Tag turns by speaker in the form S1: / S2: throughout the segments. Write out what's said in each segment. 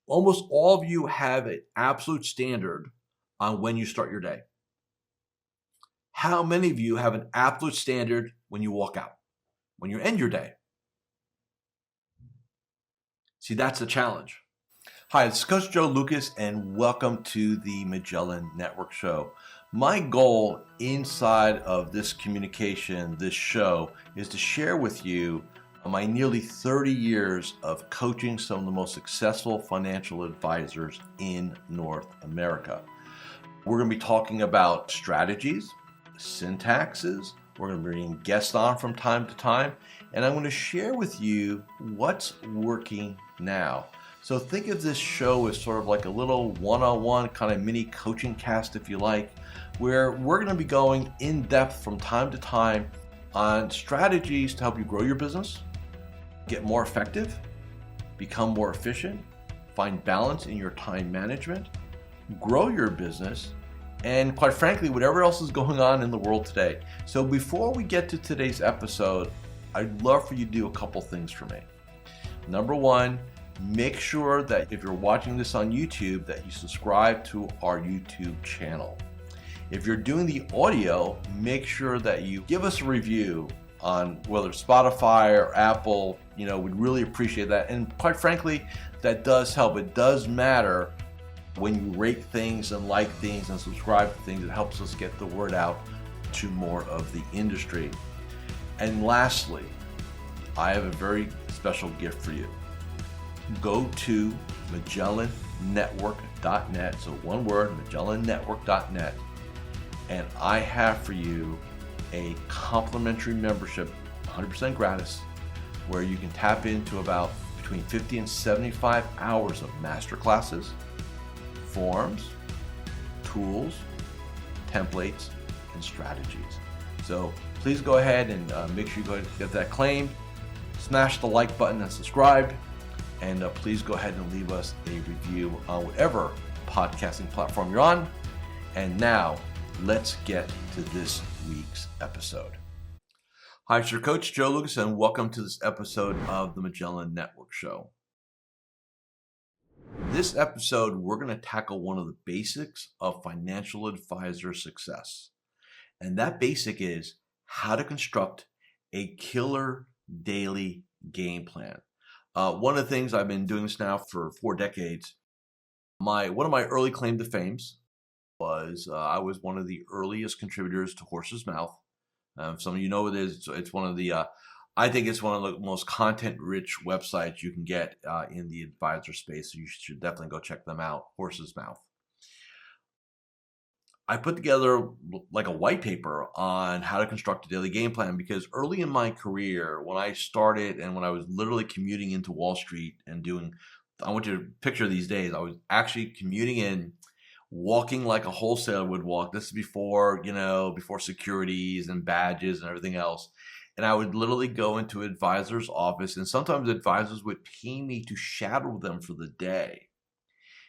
S1: Almost all of you have an absolute standard on when you start your day. How many of you have an absolute standard when you walk out, when you end your day? See, that's the challenge. Hi, this is Coach Joe Lukacs, and welcome to the Magellan Network Show. My goal inside of this communication, this show, is to share with you my nearly 30 years of coaching some of the most successful financial advisors in North America. We're going to be talking about strategies, syntaxes. We're going to be bringing guests on from time to time, and I'm going to share with you what's working now. So think of this show as sort of like a little one-on-one kind of mini coaching cast, if you like, where we're going to be going in depth from time to time on strategies to help you grow your business, get more effective, become more efficient, find balance in your time management, grow your business, and quite frankly, whatever else is going on in the world today. So before we get to today's episode, I'd love for you to do a couple things for me. Number one, make sure that if you're watching this on YouTube, that you subscribe to our YouTube channel. If you're doing the audio, make sure that you give us a review on whether it's Spotify or Apple. We'd really appreciate that. And quite frankly, that does help. It does matter when you rate things and like things and subscribe to things. It helps us get the word out to more of the industry. And lastly, I have a very special gift for you. Go to MagellanNetwork.net, so one word, MagellanNetwork.net, and I have for you a complimentary membership, 100% gratis, where you can tap into about between 50 and 75 hours of masterclasses, forms, tools, templates, and strategies. So please go ahead and make sure you go ahead and get that claimed. Smash the like button and subscribe. And please go ahead and leave us a review on whatever podcasting platform you're on. And now, let's get to this week's episode. Hi, it's your coach, Joe Lukacs, and welcome to this episode of the Magellan Network Show. This episode, we're going to tackle one of the basics of financial advisor success. And that basic is how to construct a killer daily game plan. One of the things, I've been doing this now for 4 decades. One of my early claim to fames was I was one of the earliest contributors to Horse's Mouth. Some of you know it is. It's one of the I think it's one of the most content-rich websites you can get in the advisor space. So you should definitely go check them out. Horse's Mouth. I put together like a white paper on how to construct a daily game plan because early in my career, when I started and when I was literally commuting into Wall Street and I want you to picture these days, I was actually commuting in, walking like a wholesaler would walk. This is before securities and badges and everything else. And I would literally go into an advisor's office, and sometimes advisors would pay me to shadow them for the day.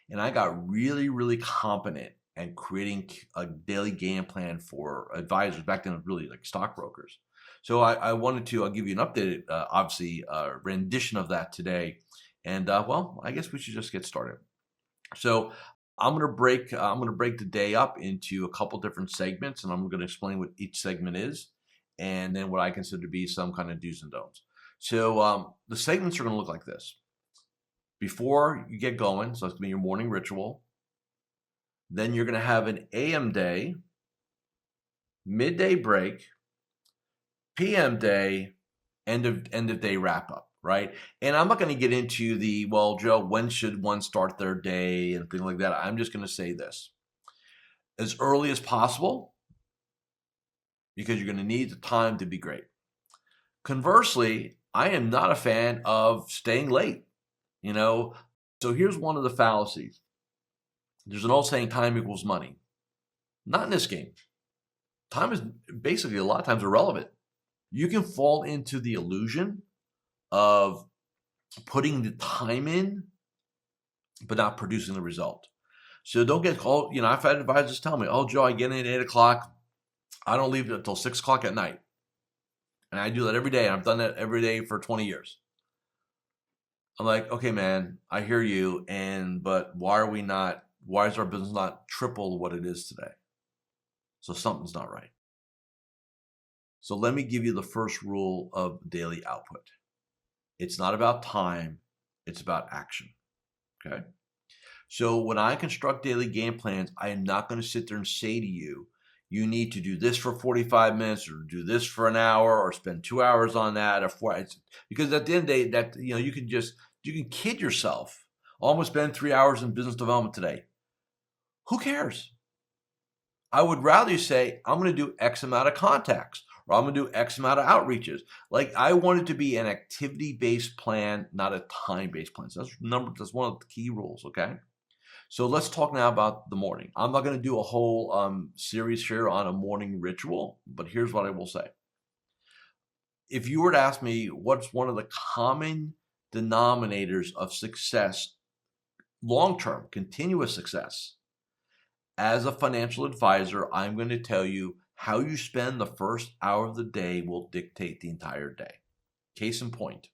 S1: And I got really, really competent and creating a daily game plan for advisors. Back then, it was really like stockbrokers. So I'll give you an updated, rendition of that today. And I guess we should just get started. So I'm gonna break the day up into a couple different segments, and I'm gonna explain what each segment is, and then what I consider to be some kind of do's and don'ts. So the segments are gonna look like this. Before you get going, so it's gonna be your morning ritual. Then you're going to have an AM day, midday break, PM day, end of day wrap up, right? And I'm not going to get into Joe, when should one start their day and things like that. I'm just going to say this. As early as possible, because you're going to need the time to be great. Conversely, I am not a fan of staying late, So here's one of the fallacies. There's an old saying, time equals money. Not in this game. Time is basically a lot of times irrelevant. You can fall into the illusion of putting the time in, but not producing the result. So don't get called, I've had advisors tell me, oh, Joe, I get in at 8 o'clock. I don't leave until 6 o'clock at night. And I do that every day. I've done that every day for 20 years. I'm like, okay, man, I hear you. But why is our business not triple what it is today? So something's not right. So let me give you the first rule of daily output. It's not about time, it's about action. Okay. So when I construct daily game plans, I am not going to sit there and say to you, you need to do this for 45 minutes or do this for an hour or spend 2 hours on that or 4 hours. Because at the end of the day, that you can kid yourself. Almost spend 3 hours in business development today. Who cares? I would rather you say, I'm going to do X amount of contacts or I'm going to do X amount of outreaches. Like I want it to be an activity-based plan, not a time-based plan. So that's one of the key rules, okay? So let's talk now about the morning. I'm not going to do a whole series here on a morning ritual, but here's what I will say. If you were to ask me what's one of the common denominators of success, long-term, continuous success, as a financial advisor, I'm going to tell you how you spend the first hour of the day will dictate the entire day. Case in point,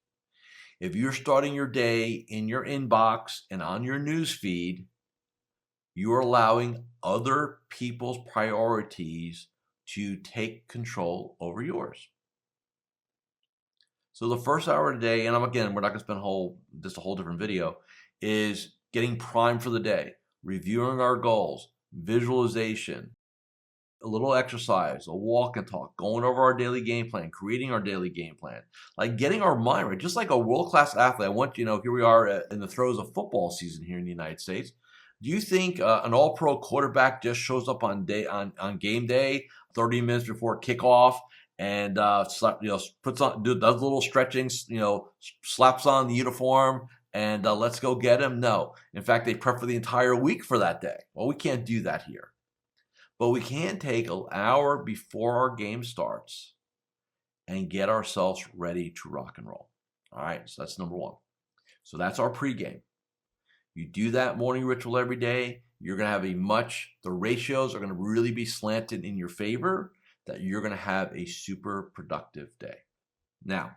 S1: if you're starting your day in your inbox and on your news feed, you are allowing other people's priorities to take control over yours. So the first hour of the day, and we're not going to spend a whole different video, is getting primed for the day, reviewing our goals, visualization, a little exercise, a walk and talk, going over our daily game plan, creating our daily game plan, like getting our mind right, just like a world-class athlete. Here we are in the throes of football season here in the United States. Do you think an all-pro quarterback just shows up on game day, 30 minutes before kickoff, and does little stretching, slaps on the uniform, and let's go get him? No. In fact, they prep for the entire week for that day. Well, we can't do that here. But we can take an hour before our game starts and get ourselves ready to rock and roll. All right, so that's number one. So that's our pregame. You do that morning ritual every day, you're going to have the ratios are going to really be slanted in your favor, that you're going to have a super productive day. Now,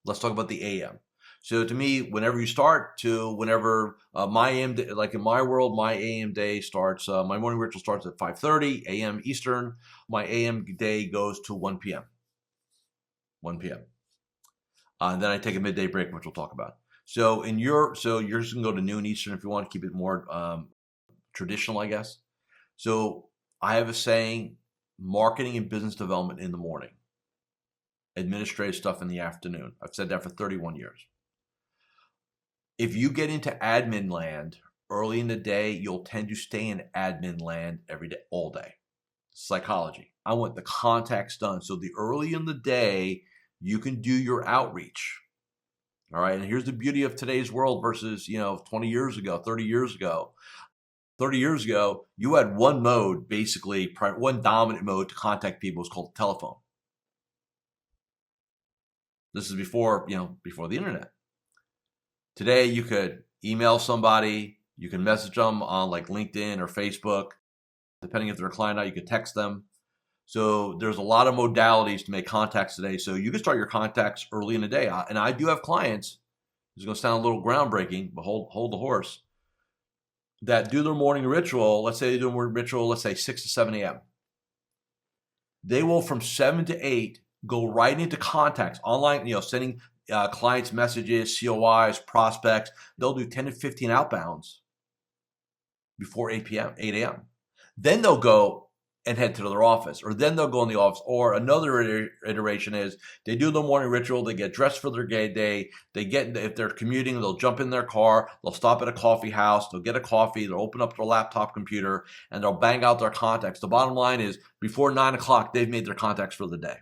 S1: let's talk about the AM. So to me, whenever you start to whenever my AM day, like in my world, my AM day starts, my morning ritual starts at 5:30 a.m. Eastern. My AM day goes to 1 p.m. 1 p.m. And then I take a midday break, which we'll talk about. So yours can go to noon Eastern if you want to keep it more traditional, I guess. So I have a saying, marketing and business development in the morning, administrative stuff in the afternoon. I've said that for 31 years. If you get into admin land early in the day, you'll tend to stay in admin land every day, all day. Psychology. I want the contacts done. So the early in the day, you can do your outreach. All right. And here's the beauty of today's world versus, 20 years ago, 30 years ago. 30 years ago, you had one mode, basically, one dominant mode to contact people. It's called the telephone. This is before the internet. Today, you could email somebody, you can message them on like LinkedIn or Facebook. Depending if they're a client or not, you could text them. So there's a lot of modalities to make contacts today. So you can start your contacts early in the day. And I do have clients, it's going to sound a little groundbreaking, but hold the horse, that do their morning ritual. Let's say they do a morning ritual, let's say 6 to 7 a.m. They will, from 7 to 8, go right into contacts online, sending clients messages, COIs, prospects. They'll do 10 to 15 outbounds before 8 a.m. Then they'll go and head to their office, or then they'll go in the office. Or another iteration is they do the morning ritual, they get dressed for their day, if they're commuting, they'll jump in their car, they'll stop at a coffee house, they'll get a coffee, they'll open up their laptop computer, and they'll bang out their contacts. The bottom line is, before 9 o'clock, they've made their contacts for the day.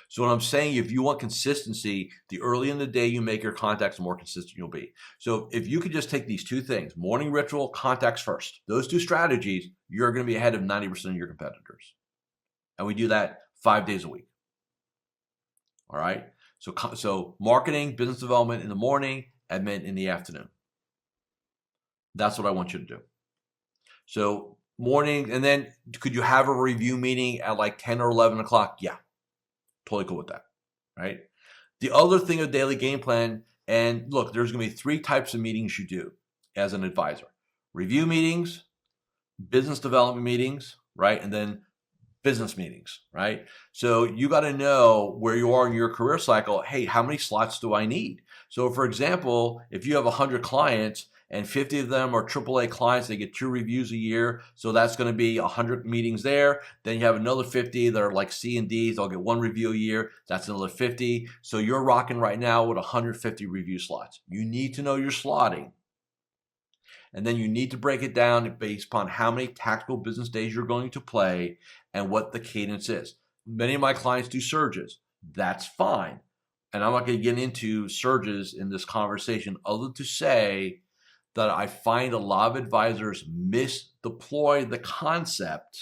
S1: So what I'm saying, if you want consistency, the earlier in the day you make your contacts, the more consistent you'll be. So if you could just take these two things, morning ritual, contacts first, those two strategies, you're going to be ahead of 90% of your competitors. And we do that 5 days a week. All right. So marketing, business development in the morning, admin in the afternoon. That's what I want you to do. So morning, and then could you have a review meeting at like 10 or 11 o'clock? Yeah. Totally cool with that, right? The other thing of daily game plan, And look, there's going to be 3 types of meetings you do as an advisor: review meetings, business development meetings, right? And then business meetings, right? So you got to know where you are in your career cycle. Hey, how many slots do I need? So for example, if you have 100 clients and 50 of them are AAA clients, they get 2 reviews a year. So that's going to be 100 meetings there. Then you have another 50 that are like C and Ds. They'll get 1 review a year. That's another 50. So you're rocking right now with 150 review slots. You need to know your slotting. And then you need to break it down based upon how many tactical business days you're going to play and what the cadence is. Many of my clients do surges. That's fine. And I'm not going to get into surges in this conversation other to say that I find a lot of advisors misdeploy the concept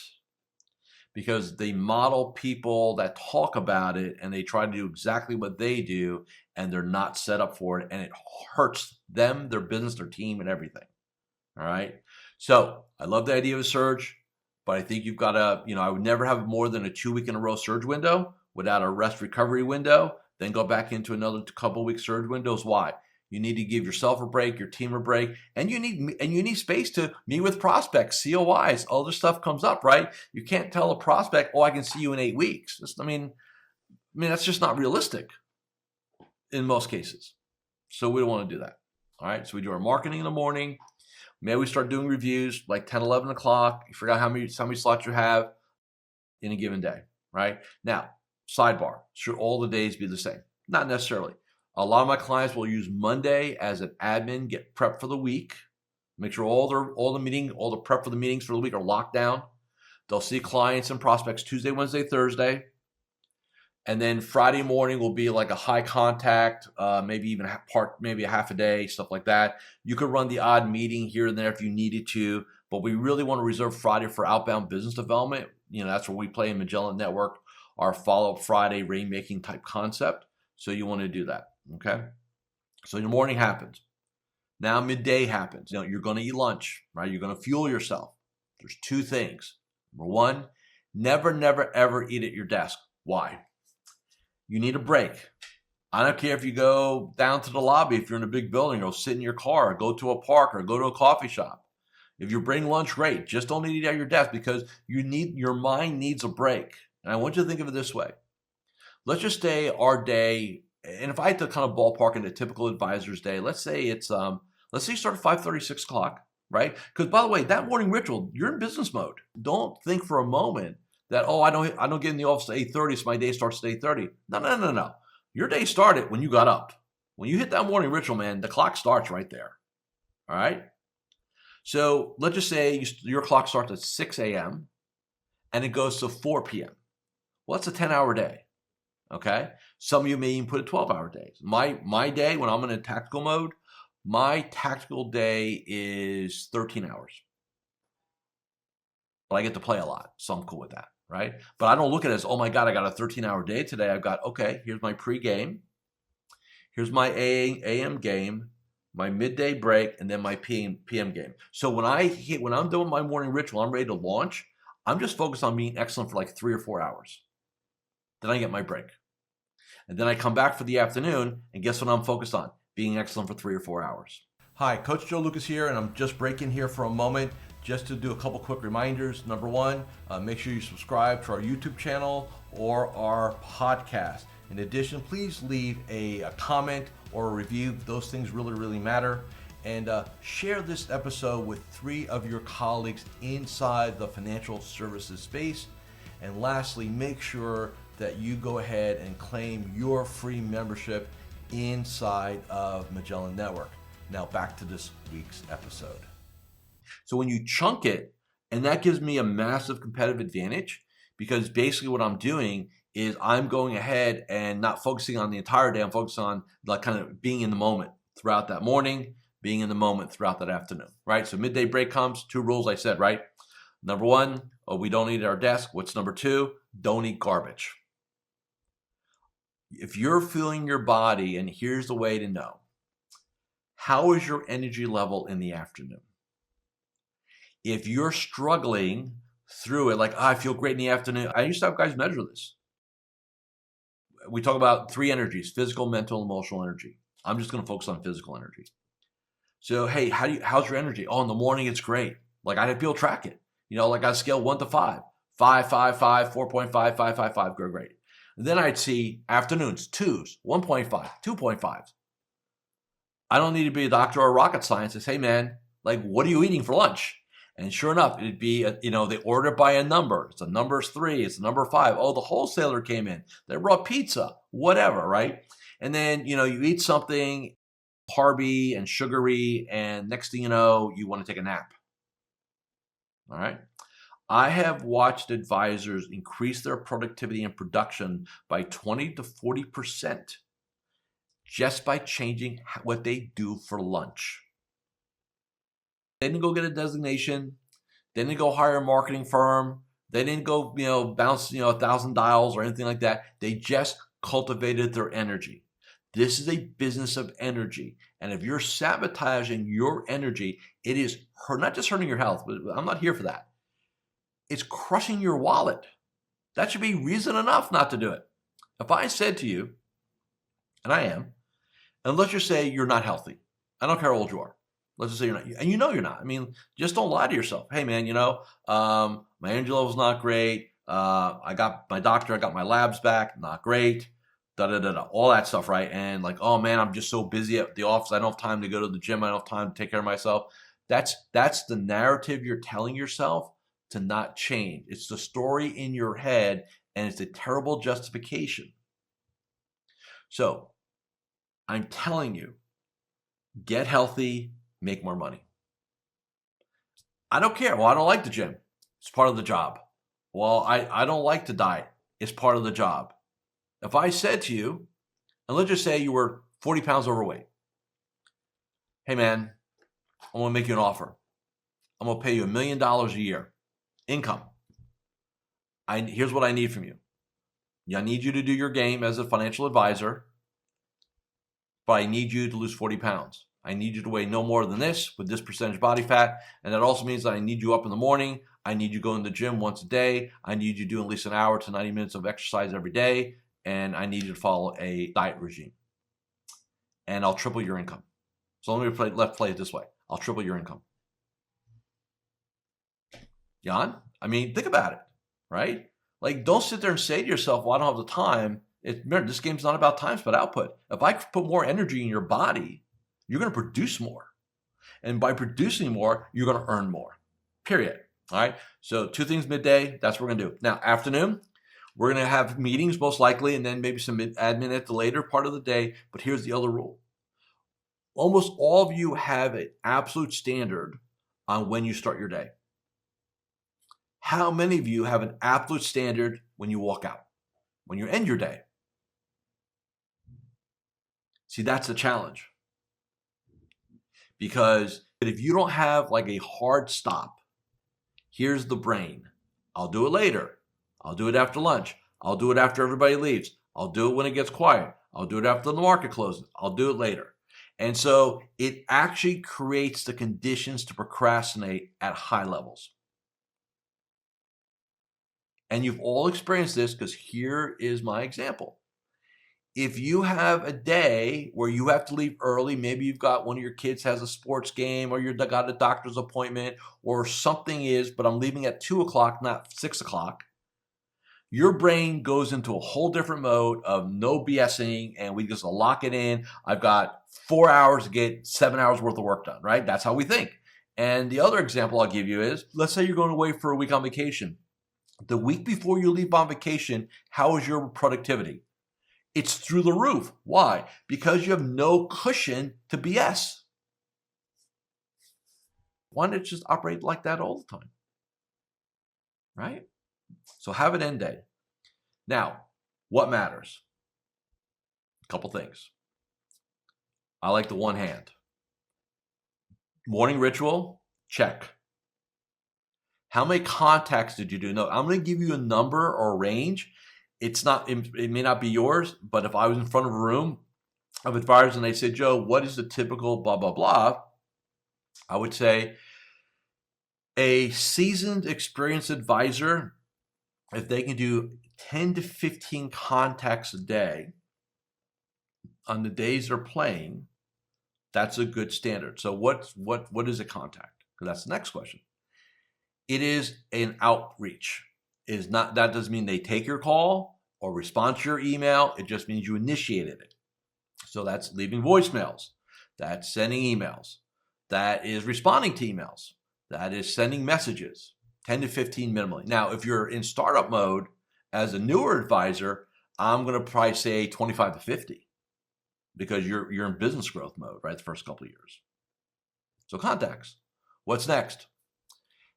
S1: because they model people that talk about it and they try to do exactly what they do and they're not set up for it, and it hurts them, their business, their team, and everything. All right. So I love the idea of a surge, but I think you've got to, I would never have more than a 2-week in a row surge window without a rest recovery window, then go back into another couple week surge windows. Why? You need to give yourself a break, your team a break, and you need space to meet with prospects, COIs, all this stuff comes up, right? You can't tell a prospect, oh, I can see you in 8 weeks. That's just not realistic in most cases. So we don't want to do that. All right. So we do our marketing in the morning. Maybe we start doing reviews like 10, 11 o'clock. You forgot how many slots you have in a given day, right? Now, sidebar, should all the days be the same? Not necessarily. A lot of my clients will use Monday as an admin, get prep for the week, make sure all the prep for the meetings for the week are locked down. They'll see clients and prospects Tuesday, Wednesday, Thursday. And then Friday morning will be like a high contact, maybe even maybe a half a day, stuff like that. You could run the odd meeting here and there if you needed to, but we really want to reserve Friday for outbound business development. That's where we play in Magellan Network, our follow-up Friday rainmaking type concept. So you want to do that, okay? So your morning happens. Now midday happens. You're going to eat lunch, right? You're going to fuel yourself. There's 2 things. Number 1, never, ever eat at your desk. Why? You need a break. I don't care if you go down to the lobby, if you're in a big building, or sit in your car, or go to a park, or go to a coffee shop. If you bring lunch, great. Just don't eat at your desk because your mind needs a break. And I want you to think of it this way. Let's just say our day, and if I had to kind of ballpark in a typical advisor's day, let's say you start at 5:30, 6 o'clock, right? Because by the way, that morning ritual, you're in business mode. Don't think for a moment that, I don't get in the office at 8:30, so my day starts at 8:30. No. Your day started when you got up. When you hit that morning ritual, man, the clock starts right there. All right? So let's just say your clock starts at 6 a.m. and it goes to 4 p.m. Well, that's a 10-hour day. Okay? Some of you may even put a 12-hour day. My day, when I'm in a tactical mode, my tactical day is 13 hours. But I get to play a lot, so I'm cool with that. Right? But I don't look at it as, oh my God, I got a 13-hour day today. I've got, okay, here's my pre-game. Here's my AM game, my midday break, and then my PM game. So when I'm doing my morning ritual, I'm ready to launch. I'm just focused on being excellent for like 3 or 4 hours. Then I get my break. And then I come back for the afternoon, and guess what I'm focused on? Being excellent for 3 or 4 hours. Hi, Coach Joe Lukacs here, and I'm just breaking here for a moment just to do a couple quick reminders. Number 1, make sure you subscribe to our YouTube channel or our podcast. In addition, please leave a comment or a review. Those things really, really matter. And share this episode with 3 of your colleagues inside the financial services space. And lastly, make sure that you go ahead and claim your free membership inside of Magellan Network. Now back to this week's episode. So when you chunk it, and that gives me a massive competitive advantage, because basically what I'm doing is I'm going ahead and not focusing on the entire day. I'm focused on like kind of being in the moment throughout that morning, being in the moment throughout that afternoon, right? So midday break comes, 2 rules I said, right? Number 1, we don't eat at our desk. What's number 2? Don't eat garbage. If you're feeling your body, and here's the way to know, how is your energy level in the afternoon? If you're struggling through it, like, I feel great in the afternoon. I used to have guys measure this. We talk about 3 energies: physical, mental, emotional energy. I'm just going to focus on physical energy. So, hey, how's your energy? Oh, in the morning, it's great. Like I have people track it, like on a scale 1 to 5, 5, 5, 5, 4.5, 5, 5, 5, go great. And then I'd see afternoons, 2s, 1.5, 2.5. I don't need to be a doctor or rocket scientist. Hey, man, like, what are you eating for lunch? And sure enough, it'd be, they order it by a number. It's a number 3. It's a number 5. Oh, the wholesaler came in. They brought pizza, whatever, right? And then, you eat something carby and sugary, and next thing you know, you want to take a nap. All right. I have watched advisors increase their productivity and production by 20 to 40% just by changing what they do for lunch. They didn't go get a designation. They didn't go hire a marketing firm. They didn't go, bounce, 1,000 dials or anything like that. They just cultivated their energy. This is a business of energy. And if you're sabotaging your energy, it is not just hurting your health, but I'm not here for that. It's crushing your wallet. That should be reason enough not to do it. If I said to you, and I am, and let's just say you're not healthy. I don't care how old you are. Let's just say you're not, and you're not. I mean, just don't lie to yourself. Hey, man, my energy level's not great. I got my doctor, I got my labs back, not great. All that stuff, right? And like, oh man, I'm just so busy at the office. I don't have time to go to the gym. I don't have time to take care of myself. That's the narrative you're telling yourself to not change. It's the story in your head, and it's a terrible justification. So I'm telling you, get healthy, make more money. I don't care. Well, I don't like the gym. It's part of the job. Well, I don't like to diet. It's part of the job. If I said to you, and let's just say you were 40 pounds overweight. Hey, man, I'm going to make you an offer. I'm going to pay you $1 million a year. Income. Here's what I need from you. I need you to do your game as a financial advisor, but I need you to lose 40 pounds. I need you to weigh no more than this with this percentage body fat. And that also means that I need you up in the morning. I need you going to the gym once a day. I need you doing at least an hour to 90 minutes of exercise every day. And I need you to follow a diet regime. And I'll triple your income. So let's play it this way. I'll triple your income. Jan, I mean, think about it, right? Like, don't sit there and say to yourself, well, I don't have the time. Remember, this game's not about time, it's about output. If I put more energy in your body, you're going to produce more. And by producing more, you're going to earn more, period. All right? So 2 things midday, that's what we're going to do. Now, afternoon, we're going to have meetings most likely, and then maybe some admin at the later part of the day. But here's the other rule. Almost all of you have an absolute standard on when you start your day. How many of you have an absolute standard when you walk out, when you end your day? See, that's the challenge. Because if you don't have like a hard stop, here's the brain. I'll do it later. I'll do it after lunch. I'll do it after everybody leaves. I'll do it when it gets quiet. I'll do it after the market closes. I'll do it later. And so it actually creates the conditions to procrastinate at high levels. And you've all experienced this because here is my example. If you have a day where you have to leave early, maybe you've got one of your kids has a sports game, or you've got a doctor's appointment, or something is, but I'm leaving at 2 o'clock, not 6 o'clock. Your brain goes into a whole different mode of no BSing, and we just lock it in. I've got 4 hours to get 7 hours worth of work done, right? That's how we think. And the other example I'll give you is, let's say you're going away for a week on vacation. The week before you leave on vacation, how is your productivity? It's through the roof. Why? Because you have no cushion to BS. Why not just operate like that all the time? Right? So have an end day. Now, what matters? A couple things. I like the one hand. Morning ritual, check. How many contacts did you do? No, I'm going to give you a number or a range. It may not be yours, but if I was in front of a room of advisors and they said, Joe, what is the typical blah, blah, blah? I would say a seasoned, experienced advisor, if they can do 10 to 15 contacts a day, on the days they're playing, that's a good standard. So what is a contact? Because that's the next question. It is an outreach. It is not, that doesn't mean they take your call or respond to your email. It just means you initiated it. So that's leaving voicemails. That's sending emails. That is responding to emails. That is sending messages, 10 to 15 minimally. Now, if you're in startup mode as a newer advisor, I'm going to probably say 25 to 50 because you're in business growth mode, right? The first couple of years. So contacts. What's next?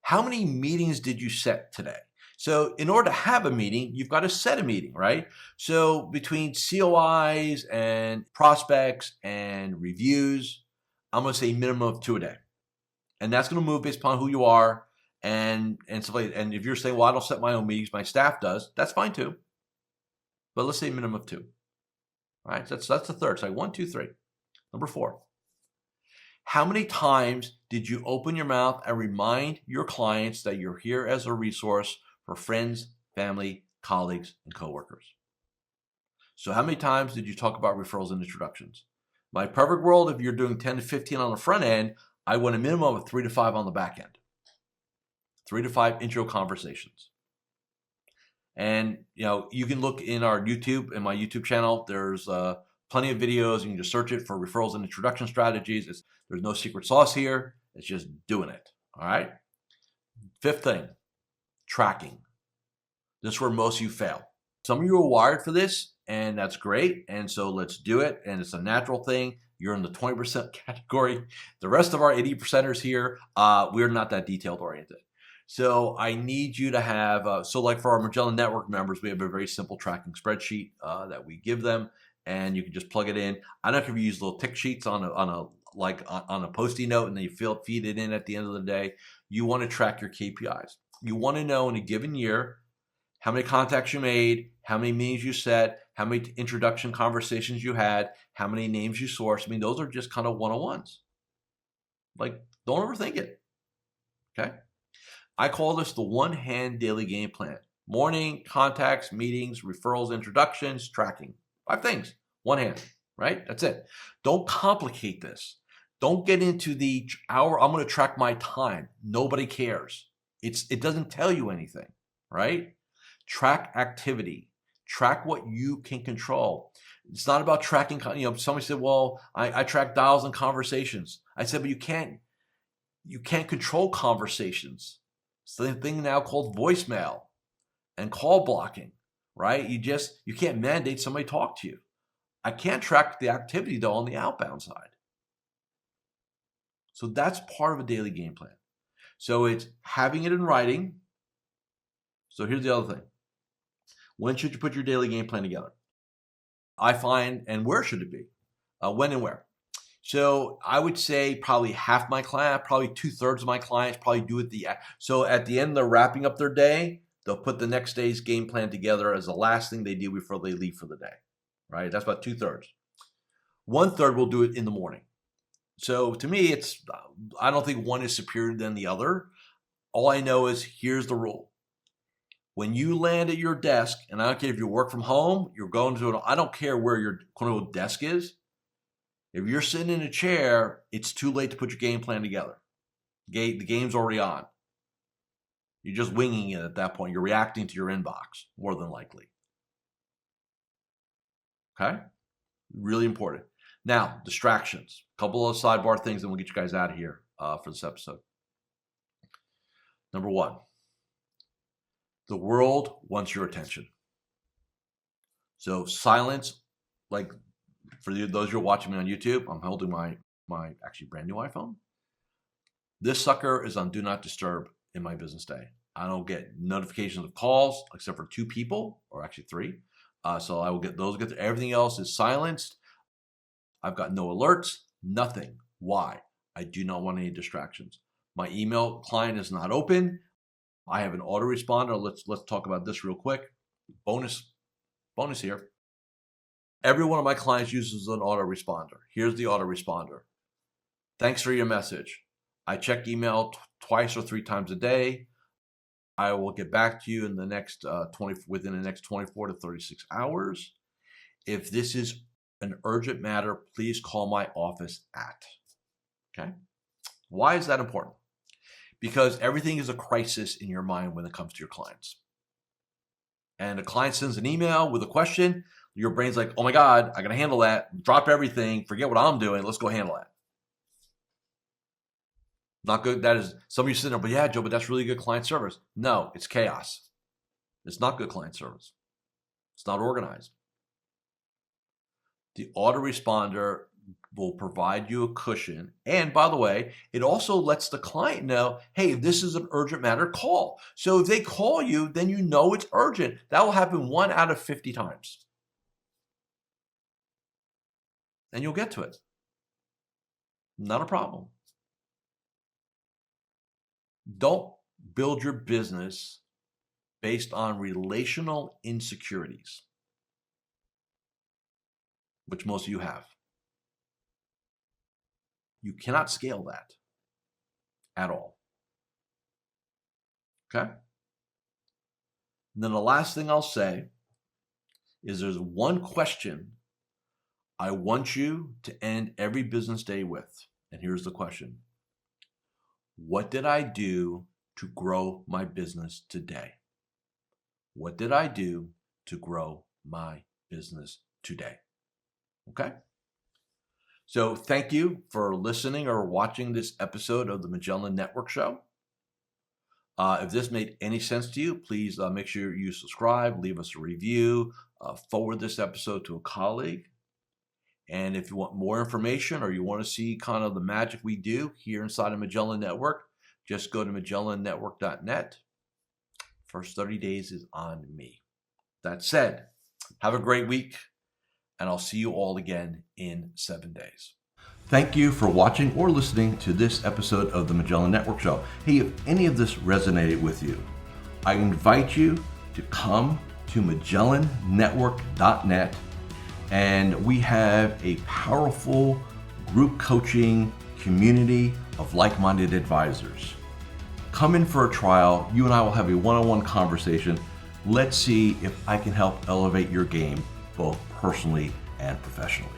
S1: How many meetings did you set today? So in order to have a meeting, you've got to set a meeting, right? So between COIs and prospects and reviews, I'm going to say minimum of 2 a day. And that's going to move based upon who you are and stuff like that. And if you're saying, well, I don't set my own meetings, my staff does, that's fine too. But let's say minimum of 2. All right, so that's the third. It's like 1, 2, 3. Number 4. How many times did you open your mouth and remind your clients that you're here as a resource for friends, family, colleagues, and coworkers? So how many times did you talk about referrals and introductions? My perfect world, if you're doing 10 to 15 on the front end, I want a minimum of 3 to 5 on the back end. 3 to 5 intro conversations. And you can look in our YouTube, in my YouTube channel. There's plenty of videos. You can just search it for referrals and introduction strategies. There's no secret sauce here. It's just doing it. All right. 5th thing, tracking. This is where most of you fail. Some of you are wired for this, and that's great. And so let's do it. And it's a natural thing. You're in the 20% category. The rest of our 80%ers here, we're not that detailed oriented. So I need you to have, so like for our Magellan Network members, we have a very simple tracking spreadsheet that we give them, and you can just plug it in. I don't know if you use little tick sheets on a Post-it note, and then you feed it in at the end of the day. You want to track your KPIs. You want to know in a given year how many contacts you made, how many meetings you set, how many introduction conversations you had, how many names you sourced. I mean, those are just kind of one-on-ones. Like, don't overthink it. Okay? I call this the one-hand daily game plan. Morning, contacts, meetings, referrals, introductions, tracking. 5 things. One hand, right? That's it. Don't complicate this. Don't get into the hour, I'm going to track my time. Nobody cares. It doesn't tell you anything, right? Track activity. Track what you can control. It's not about tracking. Somebody said, well, I track dials and conversations. I said, but you can't control conversations. It's the thing now called voicemail and call blocking, right? You can't mandate somebody talk to you. I can't track the activity though on the outbound side. So that's part of a daily game plan. So it's having it in writing. So here's the other thing. When should you put your daily game plan together? I find, and where should it be? When and where? So I would say probably half my client, probably 2/3 of my clients probably do it so at the end they're wrapping up their day, they'll put the next day's game plan together as the last thing they do before they leave for the day, right? That's about 2/3. 1/3 will do it in the morning. So to me, I don't think one is superior than the other. All I know is here's the rule. When you land at your desk, and I don't care if you work from home, you're going to I don't care where your quote unquote desk is. If you're sitting in a chair, it's too late to put your game plan together. The game's already on. You're just winging it at that point. You're reacting to your inbox, more than likely. Okay? Really important. Now, distractions. A couple of sidebar things, and we'll get you guys out of here for this episode. Number 1, the world wants your attention. So silence, like for those who are watching me on YouTube, I'm holding my actually brand new iPhone. This sucker is on Do Not Disturb in my business day. I don't get notifications of calls except for 2 people, or actually 3. So I will get those. Everything else is silenced. I've got no alerts, nothing. Why? I do not want any distractions. My email client is not open. I have an autoresponder. Let's talk about this real quick. Bonus here. Every one of my clients uses an autoresponder. Here's the autoresponder. Thanks for your message. I check email twice or 3 times a day. I will get back to you in the next within the next 24 to 36 hours. If this is an urgent matter, please call my office at. Okay? Why is that important? Because everything is a crisis in your mind when it comes to your clients. And a client sends an email with a question, your brain's like, oh my God, I got to handle that. Drop everything, forget what I'm doing, let's go handle that. Not good. That is, some of you sitting there, but yeah, Joe, but that's really good client service. No, it's chaos. It's not good client service. It's not organized. The autoresponder will provide you a cushion. And by the way, it also lets the client know, hey, if this is an urgent matter, call. So if they call you, then you know it's urgent. That will happen 1 out of 50 times. And you'll get to it. Not a problem. Don't build your business based on relational insecurities, which most of you have. You cannot scale that at all. Okay? And then the last thing I'll say is there's one question I want you to end every business day with. And here's the question. What did I do to grow my business today? What did I do to grow my business today? Okay? So thank you for listening or watching this episode of the Magellan Network Show. If this made any sense to you, please make sure you subscribe, leave us a review, forward this episode to a colleague. And if you want more information or you want to see kind of the magic we do here inside of Magellan Network, just go to magellannetwork.net. First 30 days is on me. That said, have a great week, and I'll see you all again in 7 days. Thank you for watching or listening to this episode of the Magellan Network Show. Hey, if any of this resonated with you, I invite you to come to magellannetwork.net, and we have a powerful group coaching community of like-minded advisors. Come in for a trial. You and I will have a one-on-one conversation. Let's see if I can help elevate your game both personally and professionally.